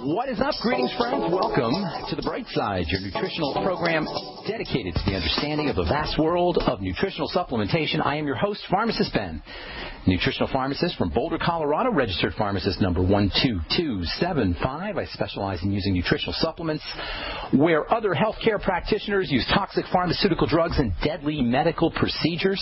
What is up? Greetings, friends. Welcome to the Brightside, your nutritional program dedicated to the understanding of the vast world of nutritional supplementation. I am your host, Pharmacist Ben, nutritional pharmacist from Boulder, Colorado, registered pharmacist number 12275. I specialize in using nutritional supplements where other healthcare practitioners use toxic pharmaceutical drugs and deadly medical procedures.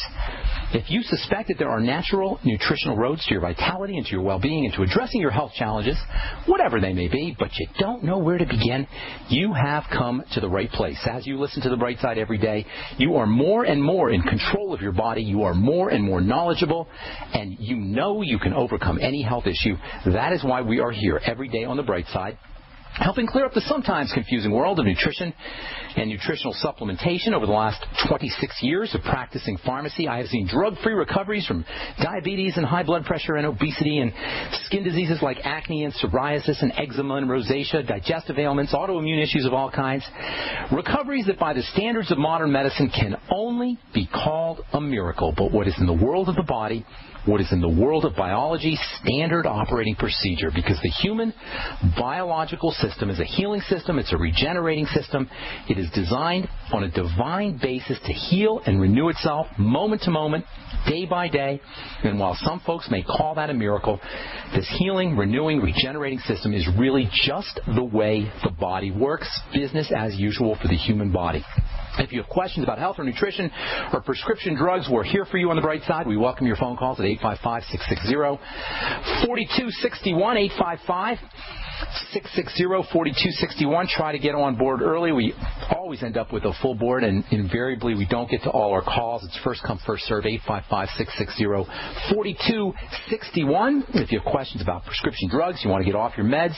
If you suspect that there are natural nutritional roads to your vitality and to your well-being and to addressing your health challenges, whatever they may be, but you don't know where to begin, you have come to the right place. As you listen to the Brightside every day, you are more and more in control of your body. You are more and more knowledgeable, and you know you can overcome any health issue. That is why we are here every day on the Brightside, helping clear up the sometimes confusing world of nutrition and nutritional supplementation. Over the last 26 years of practicing pharmacy, I have seen drug-free recoveries from diabetes and high blood pressure and obesity and skin diseases like acne and psoriasis and eczema and rosacea, digestive ailments, autoimmune issues of all kinds. Recoveries that by the standards of modern medicine can only be called a miracle. But what is in the world of the body, what is in the world of biology, standard operating procedure, because the human biological system is a healing system. It's a regenerating system. It is designed on a divine basis to heal and renew itself moment to moment, day by day. And while some folks may call that a miracle, this healing, renewing, regenerating system is really just the way the body works, business as usual for the human body. If you have questions about health or nutrition or prescription drugs, we're here for you on the Bright Side. We welcome your phone calls at 855-660-4261, 855-660-4261. Try to get on board early. We always end up with a full board, and invariably we don't get to all our calls. It's first come, first serve, 855-660-4261. If you have questions about prescription drugs, you want to get off your meds,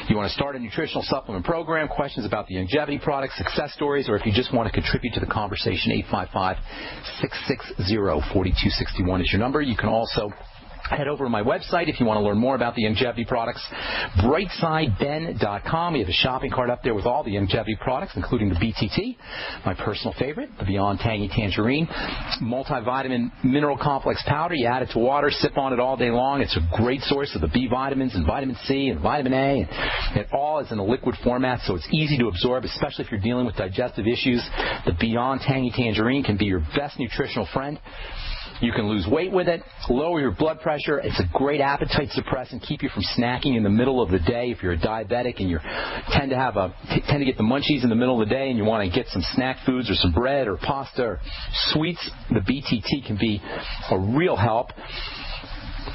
you want to start a nutritional supplement program, questions about the longevity products, success stories, or if you just want to contribute to the conversation, 855-660-4261 is your number. You can also head over to my website if you want to learn more about the longevity products, brightsideben.com. We have a shopping cart up there with all the longevity products, including the BTT, my personal favorite, the Beyond Tangy Tangerine, multivitamin mineral complex powder. You add it to water, sip on it all day long. It's a great source of the B vitamins and vitamin C and vitamin A. And it all is in a liquid format, so it's easy to absorb, especially if you're dealing with digestive issues. The Beyond Tangy Tangerine can be your best nutritional friend. You can lose weight with it, lower your blood pressure. It's a great appetite suppressant, keep you from snacking in the middle of the day. If you're a diabetic and you tend to get the munchies in the middle of the day and you want to get some snack foods or some bread or pasta or sweets, the BTT can be a real help.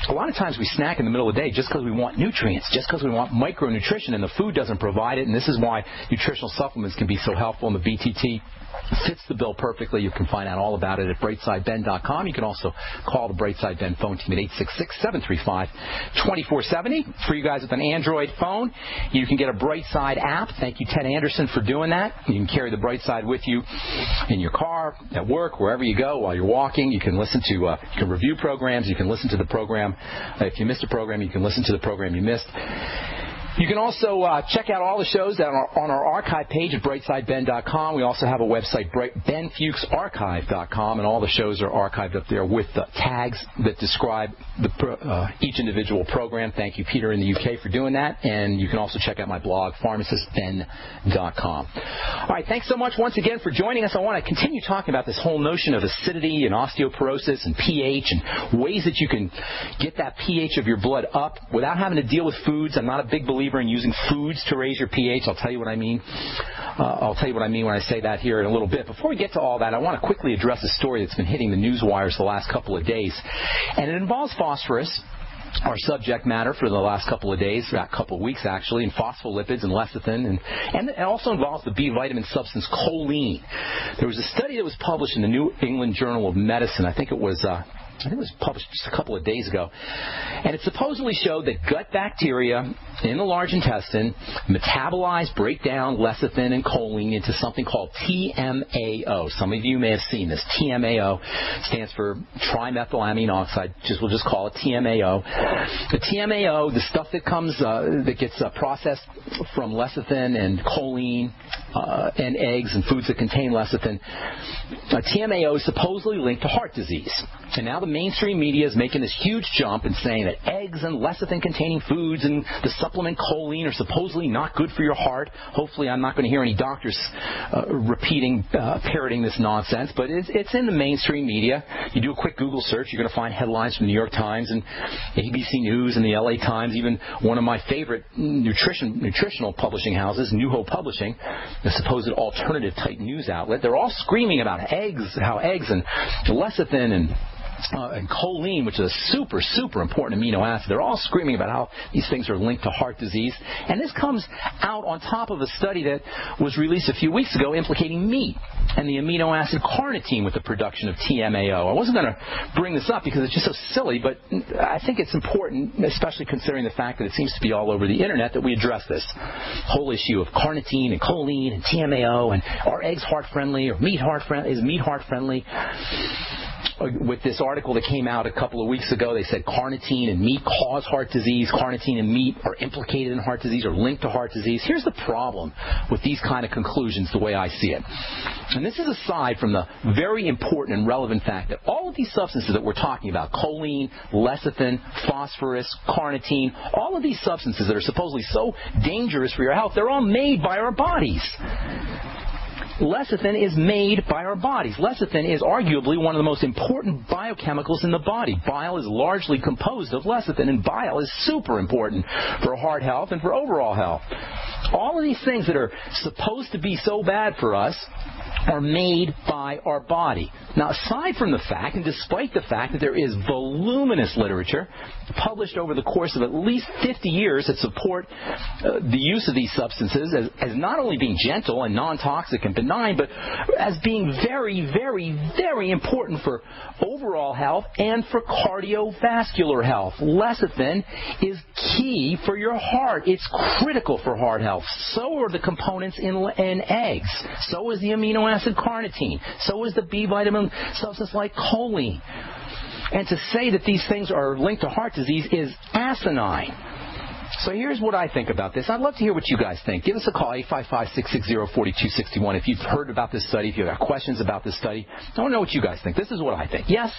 A lot of times we snack in the middle of the day just because we want nutrients, just because we want micronutrition, and the food doesn't provide it. And this is why nutritional supplements can be so helpful, and the BTT fits the bill perfectly. You can find out all about it at brightsideben.com. You can also call the Brightside Ben phone team at 866-735-2470. For you guys with an Android phone, you can get a Brightside app. Thank you, Ted Anderson, for doing that. You can carry the Brightside with you in your car, at work, wherever you go, while you're walking. You can listen to, you can review programs. You can listen to the program. If you missed a program, you can listen to the program you missed. You can also check out all the shows that are on our archive page at brightsideben.com. We also have a website, benfuchsarchive.com, and all the shows are archived up there with the tags that describe each individual program. Thank you, Peter, in the UK, for doing that. And you can also check out my blog, pharmacistben.com. All right, thanks so much once again for joining us. I want to continue talking about this whole notion of acidity and osteoporosis and pH and ways that you can get that pH of your blood up without having to deal with foods. I'm not a big believer in using foods to raise your pH. I'll tell you what I mean. I'll tell you what I mean when I say that here in a little bit. Before we get to all that, I want to quickly address a story that's been hitting the news wires the last couple of days. And it involves phosphorus, our subject matter for the last couple of days, a couple of weeks actually, and phospholipids and lecithin, and it also involves the B vitamin substance choline. There was a study that was published in the New England Journal of Medicine. I think it was published just a couple of days ago. And it supposedly showed that gut bacteria in the large intestine metabolize, break down lecithin and choline into something called TMAO. Some of you may have seen this. TMAO stands for trimethylamine oxide. We'll just call it TMAO. The TMAO, the stuff that comes, that gets processed from lecithin and choline and eggs and foods that contain lecithin, TMAO is supposedly linked to heart disease. And now the mainstream media is making this huge jump and saying that eggs and lecithin-containing foods and the supplement choline are supposedly not good for your heart. Hopefully I'm not going to hear any doctors parroting this nonsense, but it's in the mainstream media. You do a quick Google search, you're going to find headlines from the New York Times and ABC News and the LA Times, even one of my favorite nutritional publishing houses, New Hope Publishing, the supposed alternative-type news outlet. They're all screaming about how eggs and lecithin and choline, which is a super, super important amino acid. They're all screaming about how these things are linked to heart disease. And this comes out on top of a study that was released a few weeks ago implicating meat and the amino acid carnitine with the production of TMAO. I wasn't going to bring this up because it's just so silly, but I think it's important, especially considering the fact that it seems to be all over the internet, that we address this whole issue of carnitine and choline and TMAO and are eggs heart-friendly or is meat heart-friendly? With this article that came out a couple of weeks ago, they said carnitine and meat cause heart disease. Carnitine and meat are implicated in heart disease or linked to heart disease. Here's the problem with these kind of conclusions, the way I see it. And this is aside from the very important and relevant fact that all of these substances that we're talking about, choline, lecithin, phosphorus, carnitine, all of these substances that are supposedly so dangerous for your health, they're all made by our bodies. Lecithin is made by our bodies. Lecithin is arguably one of the most important biochemicals in the body. Bile is largely composed of lecithin, and bile is super important for heart health and for overall health. All of these things that are supposed to be so bad for us are made by our body. Now, aside from the fact, and despite the fact that there is voluminous literature published over the course of at least 50 years that support the use of these substances as not only being gentle and non-toxic and benign, but as being very, very, very important for overall health and for cardiovascular health. Lecithin is key for your heart. It's critical for heart health. So are the components in eggs. So is the amino acid carnitine. So is the B vitamin substance like choline. And to say that these things are linked to heart disease is asinine. So here's what I think about this. I'd love to hear what you guys think. Give us a call, 855-660-4261. If you've heard about this study, if you've got questions about this study, I want to know what you guys think. This is what I think. Yes,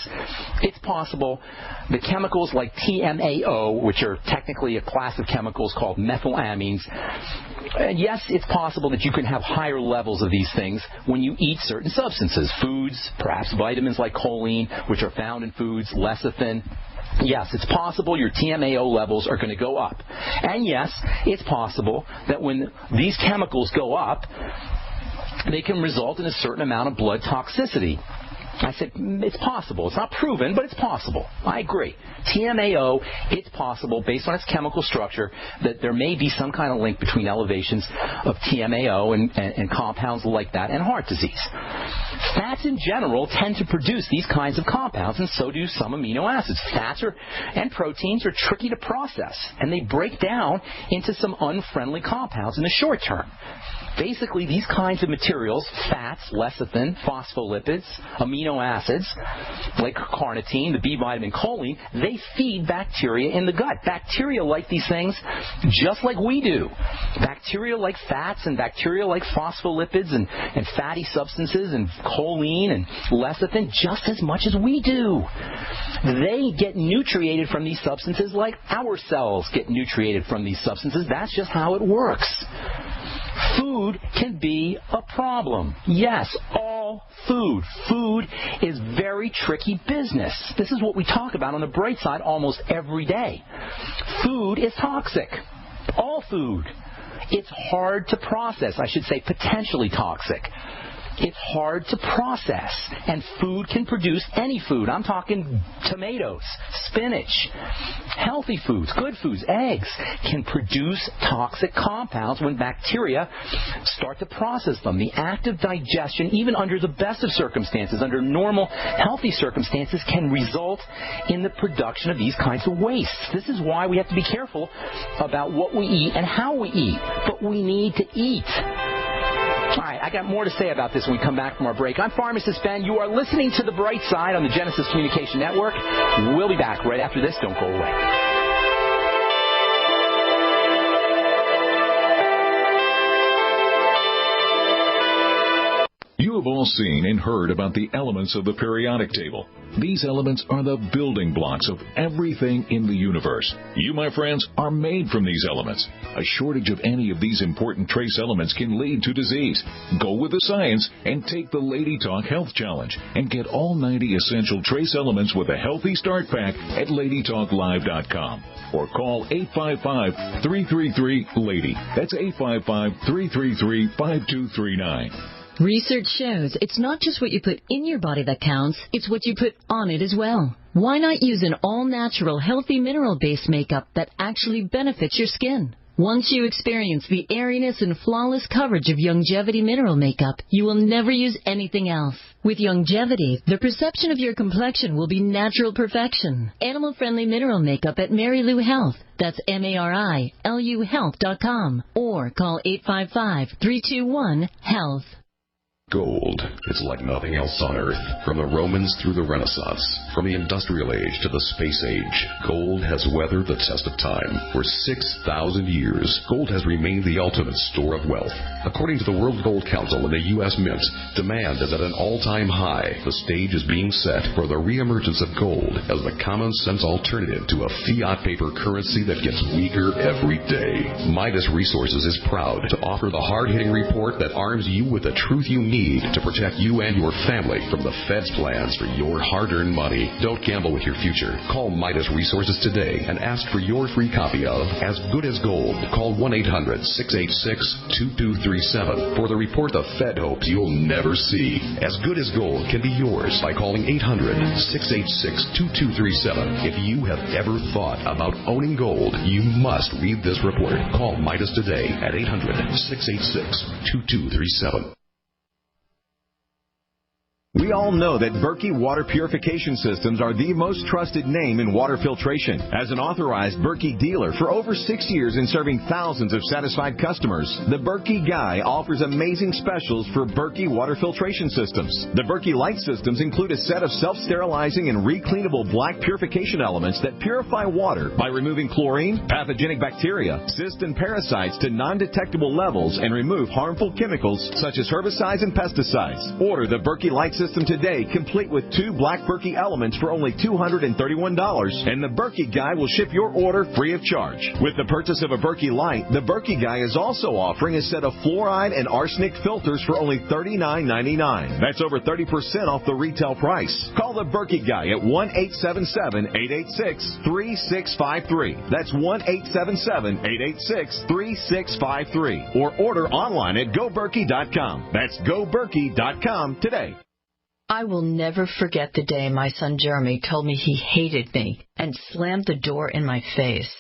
it's possible the chemicals like TMAO, which are technically a class of chemicals called methylamines, and yes, it's possible that you can have higher levels of these things when you eat certain substances, foods, perhaps vitamins like choline, which are found in foods, lecithin. Yes, it's possible your TMAO levels are going to go up. And yes, it's possible that when these chemicals go up, they can result in a certain amount of blood toxicity. I said, it's possible. It's not proven, but it's possible. I agree. TMAO, it's possible, based on its chemical structure, that there may be some kind of link between elevations of TMAO and compounds like that and heart disease. Fats in general tend to produce these kinds of compounds, and so do some amino acids. Fats and proteins are tricky to process, and they break down into some unfriendly compounds in the short term. Basically, these kinds of materials, fats, lecithin, phospholipids, amino acids, like carnitine, the B vitamin choline, they feed bacteria in the gut. Bacteria like these things just like we do. Bacteria like fats and bacteria like phospholipids and fatty substances and choline and lecithin just as much as we do. They get nutriated from these substances like our cells get nutriated from these substances. That's just how it works. Food can be a problem. Yes, all food. Food is very tricky business. This is what we talk about on the Brightside almost every day. Food is toxic. All food. It's hard to process. I should say potentially toxic. It's hard to process, and food can produce any food. I'm talking tomatoes, spinach, healthy foods, good foods, eggs can produce toxic compounds when bacteria start to process them. The act of digestion, even under the best of circumstances, under normal, healthy circumstances, can result in the production of these kinds of wastes. This is why we have to be careful about what we eat and how we eat. But we need to eat. All right, I got more to say about this when we come back from our break. I'm Pharmacist Ben. You are listening to The Bright Side on the Genesis Communication Network. We'll be back right after this. Don't go away. You have all seen and heard about the elements of the periodic table. These elements are the building blocks of everything in the universe. You, my friends, are made from these elements. A shortage of any of these important trace elements can lead to disease. Go with the science and take the Lady Talk Health Challenge and get all 90 essential trace elements with a healthy start pack at LadyTalkLive.com or call 855-333-LADY. That's 855-333-5239. Research shows it's not just what you put in your body that counts, it's what you put on it as well. Why not use an all-natural, healthy mineral-based makeup that actually benefits your skin? Once you experience the airiness and flawless coverage of Longevity mineral makeup, you will never use anything else. With Longevity, the perception of your complexion will be natural perfection. Animal-friendly mineral makeup at Mary Lou Health. That's MARILU Health.com. Or call 855-321-HEALTH. Gold is like nothing else on Earth. From the Romans through the Renaissance, from the Industrial Age to the Space Age, gold has weathered the test of time. For 6,000 years, gold has remained the ultimate store of wealth. According to the World Gold Council and the U.S. Mint, demand is at an all-time high. The stage is being set for the reemergence of gold as the common-sense alternative to a fiat paper currency that gets weaker every day. Midas Resources is proud to offer the hard-hitting report that arms you with the truth you need to protect you and your family from the Fed's plans for your hard-earned money. Don't gamble with your future. Call Midas Resources today and ask for your free copy of As Good as Gold. Call 1-800-686-2237 for the report the Fed hopes you'll never see. As Good as Gold can be yours by calling 800-686-2237. If you have ever thought about owning gold, you must read this report. Call Midas today at 800-686-2237. We all know that Berkey Water Purification Systems are the most trusted name in water filtration. As an authorized Berkey dealer for over 6 years and serving thousands of satisfied customers, the Berkey Guy offers amazing specials for Berkey Water Filtration Systems. The Berkey Light Systems include a set of self-sterilizing and recleanable black purification elements that purify water by removing chlorine, pathogenic bacteria, cysts, and parasites to non-detectable levels and remove harmful chemicals such as herbicides and pesticides. Order the Berkey Light System today, complete with 2 black Berkey elements for only $231, and the Berkey Guy will ship your order free of charge. With the purchase of a Berkey Light, the Berkey Guy is also offering a set of fluoride and arsenic filters for only $39.99. That's over 30% off the retail price. Call the Berkey Guy at 1-877-886-3653. That's 1-877-886-3653. Or order online at GoBerkey.com. That's GoBerkey.com today. I will never forget the day my son Jeremy told me he hated me and slammed the door in my face.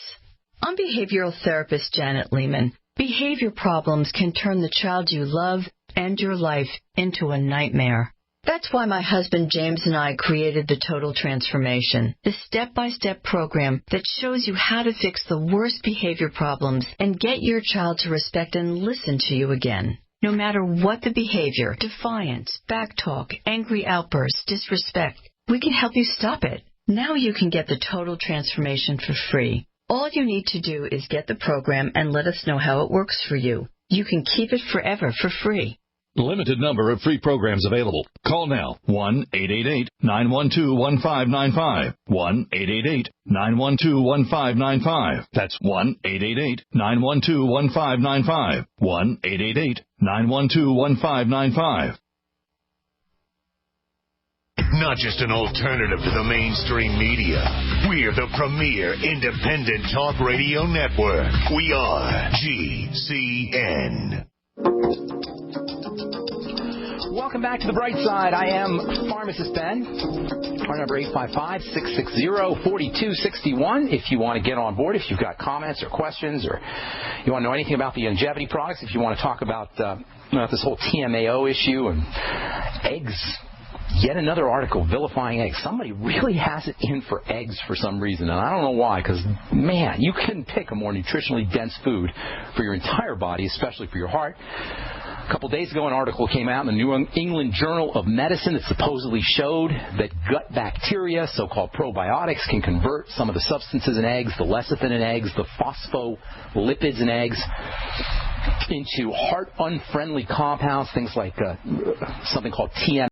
I'm behavioral therapist Janet Lehman. Behavior problems can turn the child you love and your life into a nightmare. That's why my husband James and I created the Total Transformation, the step-by-step program that shows you how to fix the worst behavior problems and get your child to respect and listen to you again. No matter what the behavior, defiance, backtalk, angry outbursts, disrespect, we can help you stop it. Now you can get the Total Transformation for free. All you need to do is get the program and let us know how it works for you. You can keep it forever for free. Limited number of free programs available. Call now. 1-888-912-1595. 1-888-912-1595. That's 1-888-912-1595. 1-888-912-1595. Not just an alternative to the mainstream media. We're the premier independent talk radio network. We are GCN. Welcome back to the Brightside. I am Pharmacist Ben. Our number 855-660-4261. If you want to get on board, if you've got comments or questions, or you want to know anything about the longevity products, if you want to talk about this whole TMAO issue and eggs. Yet another article vilifying eggs. Somebody really has it in for eggs for some reason, and I don't know why, because, man, you couldn't pick a more nutritionally dense food for your entire body, especially for your heart. A couple days ago, an article came out in the New England Journal of Medicine that supposedly showed that gut bacteria, so-called probiotics, can convert some of the substances in eggs, the lecithin in eggs, the phospholipids in eggs. into heart-unfriendly compounds, things like something called TM.